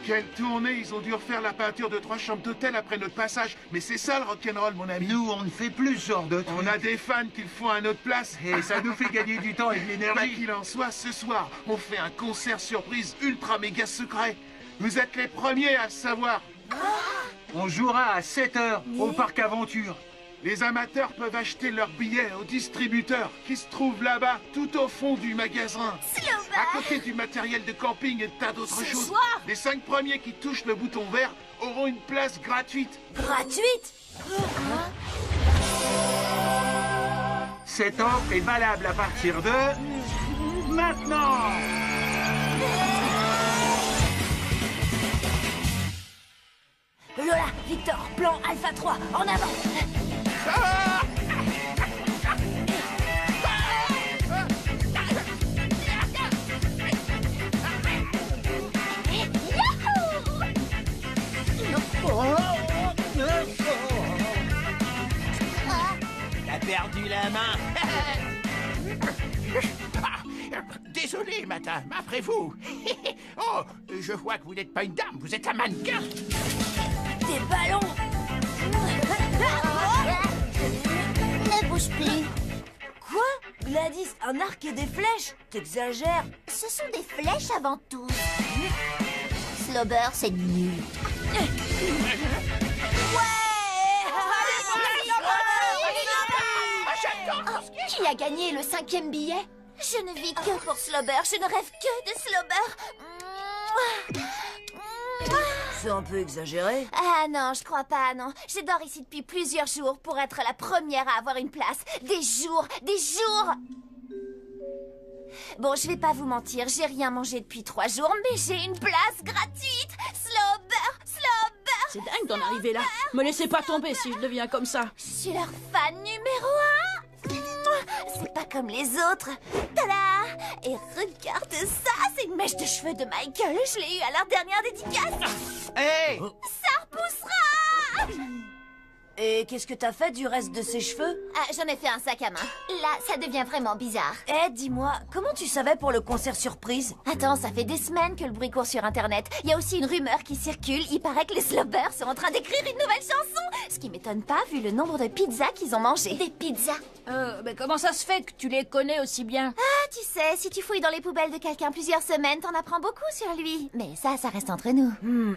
Quelle tournée! Ils ont dû refaire la peinture de 3 chambres d'hôtel après notre passage. Mais c'est ça le rock'n'roll, mon ami. Nous, on ne fait plus ce genre de truc. On a des fans qui le font à notre place. Et ça nous fait gagner du temps et de Quoi l'énergie. qu'il en soit, ce soir, on fait un concert surprise ultra méga secret. Vous êtes les premiers à le savoir. On jouera à 7 heures au parc Aventure. Les amateurs peuvent acheter leurs billets au distributeur qui se trouve là-bas, tout au fond du magasin. À côté du matériel de camping et de tas d'autres choses. soir Les 5 premiers qui touchent le bouton vert auront une place gratuite. Gratuite? Cette offre est valable à partir de... maintenant. Lola, Victor, plan Alpha 3, en avant! T'as perdu la main. Désolé, madame, après vous. Oh, je vois que vous n'êtes pas une dame, vous êtes un mannequin. Des ballons! Ne bouge plus. Quoi? Gladys, un arc et des flèches? T'exagères! Ce sont des flèches avant tout. Slobber, c'est nul. Qui a gagné le 5e billet? Je ne vis que pour Slobber. Je ne rêve que de Slobber. C'est un peu exagéré. Ah non, je crois pas, non. Je dors ici depuis plusieurs jours pour être la première à avoir une place. Des jours, des jours. Bon, je vais pas vous mentir, j'ai rien mangé depuis 3 jours, mais j'ai une place gratuite. Slobber, Slobber. C'est dingue d'en arriver là. Me laissez pas tomber si je deviens comme ça. Je suis leur fan numéro 1. C'est pas comme les autres. Tada! Et regarde ça, c'est une mèche de cheveux de Michael. Je l'ai eu à leur dernière dédicace. Hey! Ça repoussera! Et qu'est-ce que t'as fait du reste de ses cheveux? Ah, j'en ai fait un sac à main. Là, ça devient vraiment bizarre. Eh, dis-moi, comment tu savais pour le concert surprise? Attends, ça fait des semaines que le bruit court sur Internet. Il y a aussi une rumeur qui circule. Il paraît que les Slobbers sont en train d'écrire une nouvelle chanson. Ce qui m'étonne pas, vu le nombre de pizzas qu'ils ont mangées. Des pizzas? Mais comment ça se fait que tu les connais aussi bien? Ah, tu sais, si tu fouilles dans les poubelles de quelqu'un plusieurs semaines, t'en apprends beaucoup sur lui. Mais ça reste entre nous.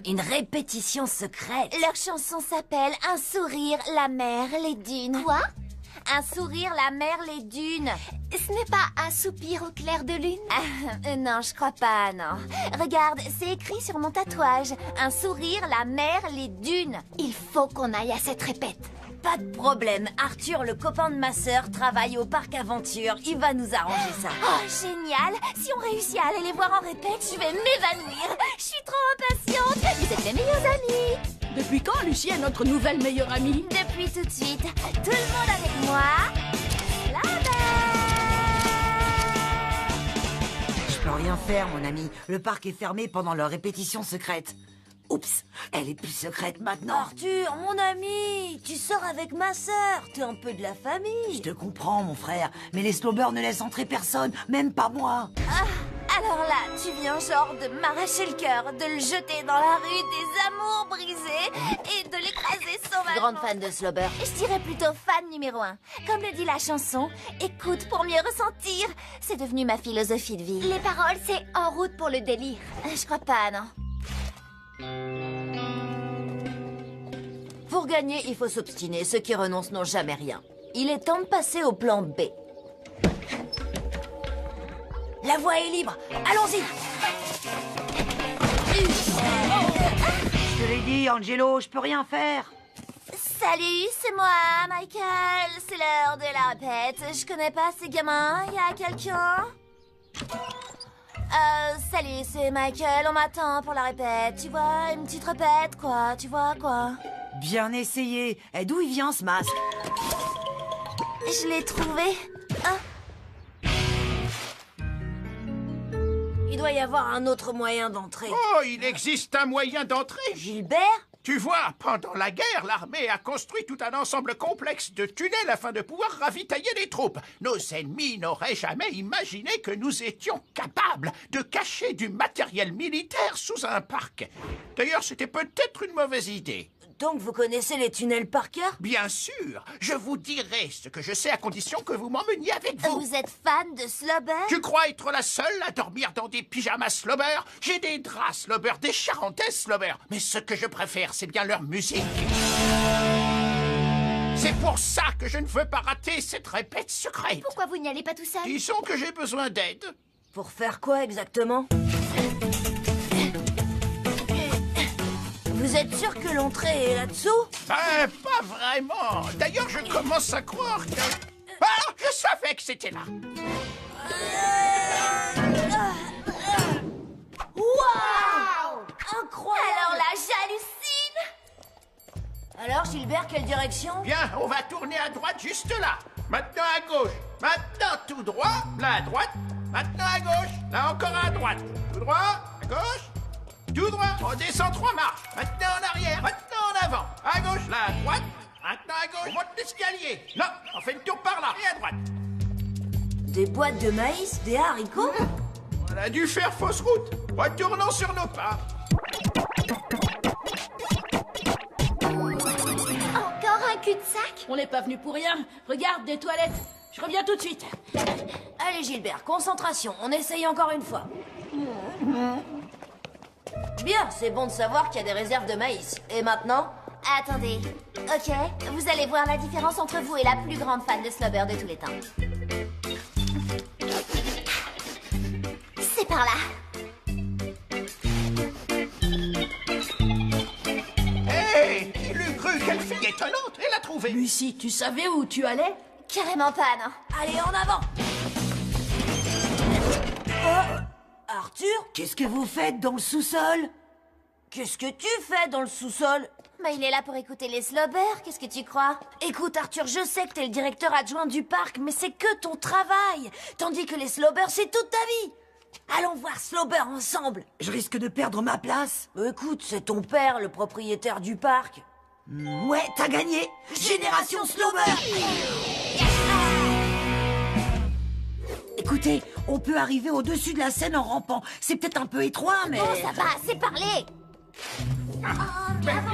Une répétition secrète. Leur chanson s'appelle Un sourire, la mer, les dunes. Quoi? Un sourire, la mer, les dunes. Ce n'est pas un soupir au clair de lune? Non, je crois pas, non. Regarde, c'est écrit sur mon tatouage. Un sourire, la mer, les dunes. Il faut qu'on aille à cette répète. Pas de problème. Arthur, le copain de ma sœur, travaille au parc Aventure. Il va nous arranger ça. Oh, génial! Si on réussit à aller les voir en répète, je vais m'évanouir. Je suis trop impatiente. Vous êtes les meilleurs amis. Depuis quand Lucie est notre nouvelle meilleure amie? Depuis tout de suite. Tout le monde avec moi. Là-bas. Je peux rien faire, mon ami. Le parc est fermé pendant leur répétition secrète. Oups, elle est plus secrète maintenant. Arthur, mon ami, tu sors avec ma sœur. T'es un peu de la famille. Je te comprends, mon frère. Mais les Slobber ne laissent entrer personne, même pas moi. Alors là, tu viens genre de m'arracher le cœur, de le jeter dans la rue des amours brisés et de l'écraser sauvagement. Grande fan de Slobber. Je dirais plutôt fan numéro 1. Comme le dit la chanson, écoute pour mieux ressentir. C'est devenu ma philosophie de vie. Les paroles, c'est en route pour le délire. Je crois pas, non. Pour gagner, il faut s'obstiner. Ceux qui renoncent n'ont jamais rien. Il est temps de passer au plan B. La voie est libre. Allons-y. Je te l'ai dit, Angelo, je peux rien faire. Salut, c'est moi, Michael. C'est l'heure de la répète. Je connais pas ces gamins. Y a quelqu'un? Salut, c'est Michael. On m'attend pour la répète. Tu vois, une petite répète, quoi. Tu vois, quoi. Bien essayé. Et d'où il vient, ce masque? Je l'ai trouvé. Il doit y avoir un autre moyen d'entrer. Oh, il existe un moyen d'entrer. Gilbert? Tu vois, pendant la guerre, l'armée a construit tout un ensemble complexe de tunnels afin de pouvoir ravitailler les troupes. Nos ennemis n'auraient jamais imaginé que nous étions capables de cacher du matériel militaire sous un parc. D'ailleurs, c'était peut-être une mauvaise idée. Donc vous connaissez les tunnels par cœur? Bien sûr, je vous dirai ce que je sais à condition que vous m'emmeniez avec vous. Vous êtes fan de Slobber? Tu crois être la seule à dormir dans des pyjamas Slobber? J'ai des draps Slobber, des charentaises Slobber. Mais ce que je préfère, c'est bien leur musique. C'est pour ça que je ne veux pas rater cette répète secrète. Pourquoi vous n'y allez pas tout seul? Disons que j'ai besoin d'aide. Pour faire quoi exactement? Vous êtes sûr que l'entrée est là-dessous? Ben, pas vraiment. D'ailleurs, je commence à croire que... Ah, je savais que c'était là. Waouh! Incroyable! Alors là, j'hallucine! Alors, Gilbert, quelle direction? Bien, on va tourner à droite juste là. Maintenant à gauche. Maintenant tout droit. Là à droite. Maintenant à gauche. Là encore à droite. Tout droit. À gauche. Tout droit. On descend 3 marches. Maintenant en arrière. Maintenant en avant. À gauche. Là à droite. Maintenant à gauche. On monte l'escalier. Là, on fait le tour par là. Et à droite. Des boîtes de maïs, des haricots? On a dû faire fausse route. Retournons sur nos pas. Encore un cul-de-sac? On n'est pas venu pour rien. Regarde, des toilettes. Je reviens tout de suite. Allez Gilbert, concentration, on essaye encore une fois. Bien, c'est bon de savoir qu'il y a des réserves de maïs. Et maintenant? Attendez. Ok, vous allez voir la différence entre vous et la plus grande fan de Slobber de tous les temps. C'est par là. Hé, le cru, quelle fille étonnante. Elle a trouvé. Lucie, tu savais où tu allais? Carrément pas, non. Allez, en avant! Oh, Arthur, qu'est-ce que vous faites dans le sous-sol? Qu'est-ce que tu fais dans le sous-sol? Mais il est là pour écouter les Slobber, qu'est-ce que tu crois? Écoute Arthur, je sais que t'es le directeur adjoint du parc, mais c'est que ton travail. Tandis que les Slobber, c'est toute ta vie. Allons voir Slobber ensemble. Je risque de perdre ma place. Écoute, c'est ton père, le propriétaire du parc. Ouais, t'as gagné. Génération Slobber. Écoutez, on peut arriver au-dessus de la scène en rampant. C'est peut-être un peu étroit, mais... Bon, ça va, c'est parlé. Mais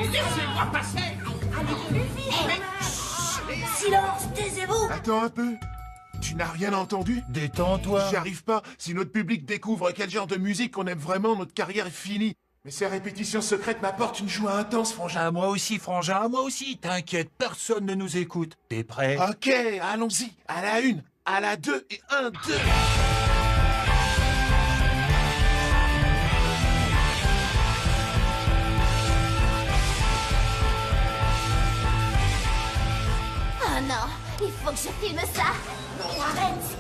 laissez-moi passer. Silence, taisez-vous. Attends un peu. Tu n'as rien entendu? Détends-toi. J'y arrive pas. Si notre public découvre quel genre de musique on aime vraiment, notre carrière est finie. Mais ces répétitions secrètes m'apportent une joie intense, frangin. À moi aussi, frangin, à moi aussi. T'inquiète, personne ne nous écoute. T'es prêt? Ok, allons-y. À la 1, à la 2 et 1, 2. Oh non, il faut que je filme ça. Arrête.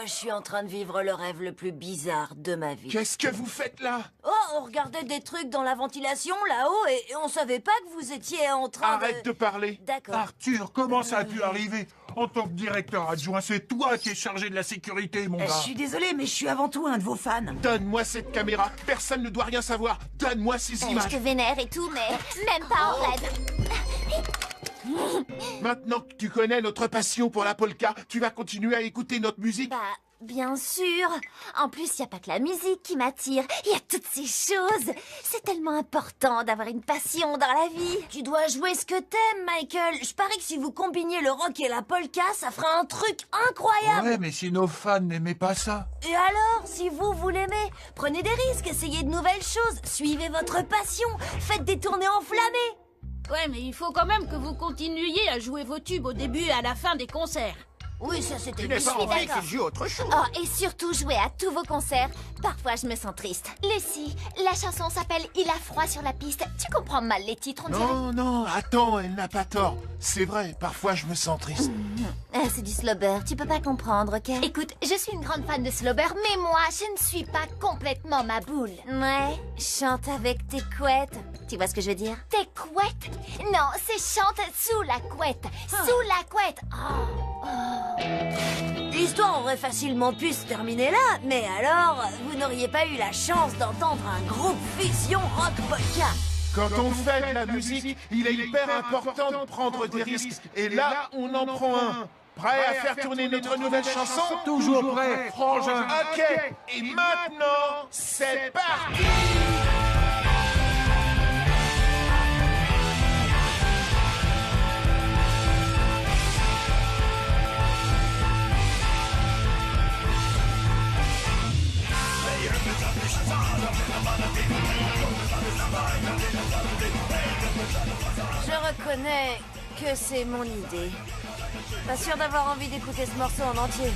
Je suis en train de vivre le rêve le plus bizarre de ma vie. Qu'est-ce que vous faites là? Oh, on regardait des trucs dans la ventilation là-haut et on savait pas que vous étiez en train Arrête de parler. D'accord. Arthur, comment ça a pu arriver? En tant que directeur adjoint, c'est toi qui es chargé de la sécurité, mon Je gars. suis désolé, mais je suis avant tout un de vos fans. Donne-moi cette caméra. Personne ne doit rien savoir. Donne-moi ces Je te images. vénère et tout, mais même pas en rêve. Maintenant que tu connais notre passion pour la polka, tu vas continuer à écouter notre musique. Bah, bien sûr. En plus, il n'y a pas que la musique qui m'attire. Il y a toutes ces choses. C'est tellement important d'avoir une passion dans la vie. Tu dois jouer ce que t'aimes, Michael. Je parie que si vous combiniez le rock et la polka, ça fera un truc incroyable. Ouais, mais si nos fans n'aimaient pas ça... Et alors, si vous l'aimez, prenez des risques, essayez de nouvelles choses, suivez votre passion, faites des tournées enflammées. Ouais, mais il faut quand même que vous continuiez à jouer vos tubes au début et à la fin des concerts. Oui, ça c'était... Tu n'es pas suis envie d'accord. qu'il joue autre chose. Oh, et surtout jouer à tous vos concerts. Parfois, je me sens triste. Lucie, la chanson s'appelle « Il a froid sur la piste ». Tu comprends mal les titres, on dirait. Non, non, attends, elle n'a pas tort. C'est vrai, parfois je me sens triste. C'est du Slobber, tu peux pas comprendre, ok? Écoute, je suis une grande fan de Slobber, mais moi, je ne suis pas complètement ma boule. Ouais, chante avec tes couettes. Tu vois ce que je veux dire? Tes couettes? Non, c'est chante sous la couette. Sous la couette. Oh. L'histoire aurait facilement pu se terminer là, mais alors, vous n'auriez pas eu la chance d'entendre un groupe fusion rock polka. Quand on fait de la musique, il est hyper important de prendre des risques. Et là, on en prend un. Prêt à faire tourner notre nouvelle chanson? Toujours prêt, frangin. Ok, et maintenant, c'est parti! Je reconnais que c'est mon idée. Pas sûr d'avoir envie d'écouter ce morceau en entier.